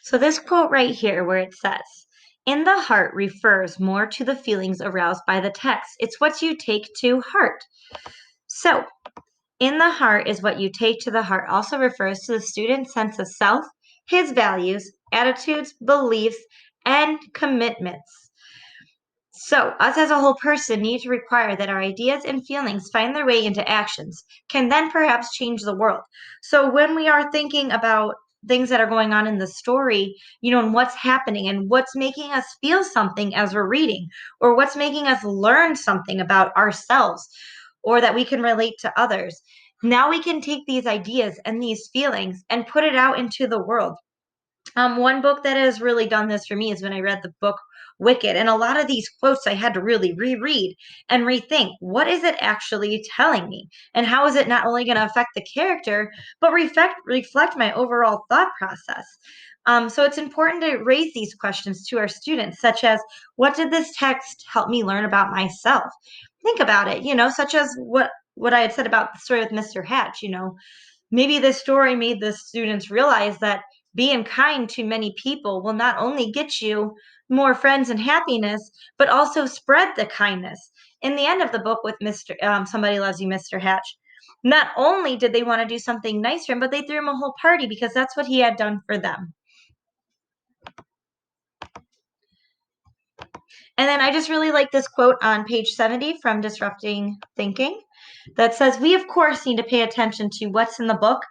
So, this quote right here, where it says, in the heart refers more to the feelings aroused by the text. It's what you take to heart. So, in the heart is what you take to the heart, also refers to the student's sense of self, his values, attitudes, beliefs, and commitments. So, us as a whole person need to require that our ideas and feelings find their way into actions, can then perhaps change the world. So, when we are thinking about things that are going on in the story, and what's happening and what's making us feel something as we're reading, or what's making us learn something about ourselves, or that we can relate to others, now we can take these ideas and these feelings and put it out into the world. One book that has really done this for me is when I read the book Wicked. And a lot of these quotes I had to really reread and rethink, what is it actually telling me? And how is it not only going to affect the character, but reflect my overall thought process? So it's important to raise these questions to our students, such as, what did this text help me learn about myself? Think about it, such as what I had said about the story with Mr. Hatch. Maybe this story made the students realize that being kind to many people will not only get you more friends and happiness, but also spread the kindness. In the end of the book with Mr. Somebody Loves You, Mr. Hatch, not only did they want to do something nice for him, but they threw him a whole party because that's what he had done for them. And then I just really like this quote on page 70 from Disrupting Thinking that says, we of course need to pay attention to what's in the book.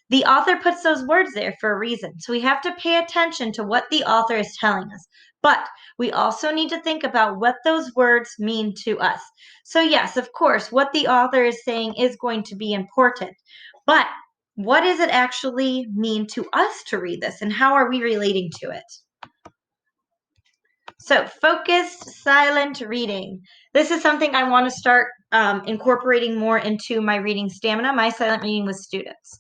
The author puts those words there for a reason. So we have to pay attention to what the author is telling us. But we also need to think about what those words mean to us. So, yes, of course, what the author is saying is going to be important. But what does it actually mean to us to read this, and how are we relating to it? So, focused silent reading. This is something I want to start incorporating more into my reading stamina, my silent reading with students.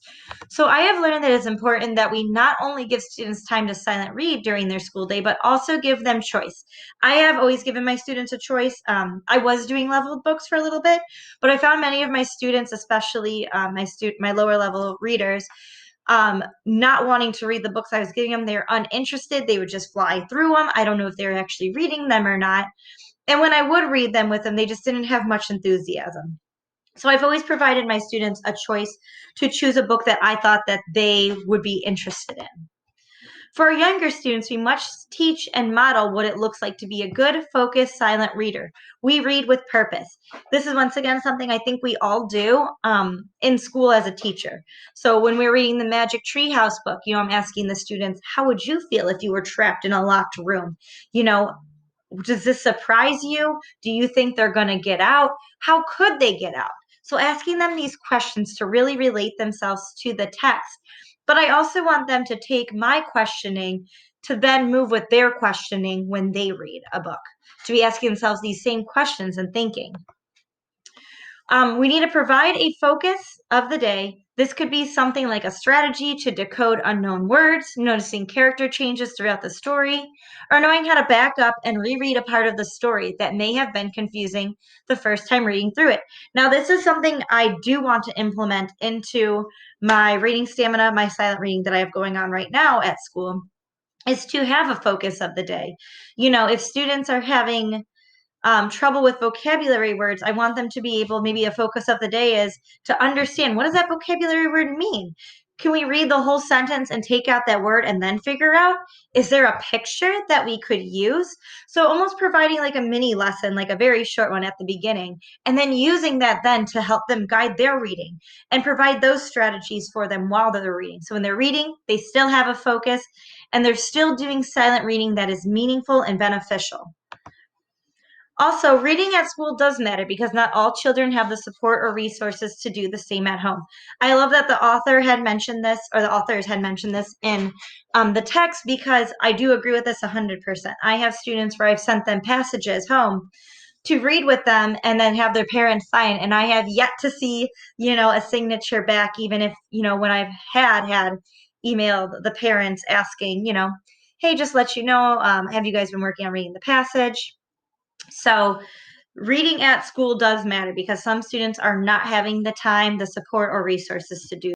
So, I have learned that it's important that we not only give students time to silent read during their school day, but also give them choice. I have always given my students a choice. I was doing leveled books for a little bit, but I found many of my students, especially my lower level readers, not wanting to read the books I was giving them. They were uninterested. They would just fly through them. I don't know if they were actually reading them or not. And when I would read them with them, they just didn't have much enthusiasm. So I've always provided my students a choice to choose a book that I thought that they would be interested in. For our younger students, we must teach and model what it looks like to be a good, focused, silent reader. We read with purpose. This is once again something I think we all do in school as a teacher. So when we're reading the Magic Tree House book, I'm asking the students, how would you feel if you were trapped in a locked room? Does this surprise you? Do you think they're going to get out? How could they get out? So asking them these questions to really relate themselves to the text. But I also want them to take my questioning to then move with their questioning when they read a book, to be asking themselves these same questions and thinking. We need to provide a focus of the day. This could be something like a strategy to decode unknown words, noticing character changes throughout the story, or knowing how to back up and reread a part of the story that may have been confusing the first time reading through it. Now, this is something I do want to implement into my reading stamina, my silent reading that I have going on right now at school, is to have a focus of the day. If students are having trouble with vocabulary words, I want them to be able, maybe a focus of the day is to understand, what does that vocabulary word mean? Can we read the whole sentence and take out that word and then figure out, is there a picture that we could use? So almost providing like a mini lesson, like a very short one at the beginning, and then using that then to help them guide their reading and provide those strategies for them while they're reading. So when they're reading, they still have a focus and they're still doing silent reading that is meaningful and beneficial. Also, reading at school does matter because not all children have the support or resources to do the same at home. I love that the author had mentioned this, or the authors had mentioned this in the text, because I do agree with this 100%. I have students where I've sent them passages home to read with them and then have their parents sign, and I have yet to see, a signature back, even if, when I've had emailed the parents asking, hey, just let you know, have you guys been working on reading the passage? So reading at school does matter because some students are not having the time, the support, or resources to do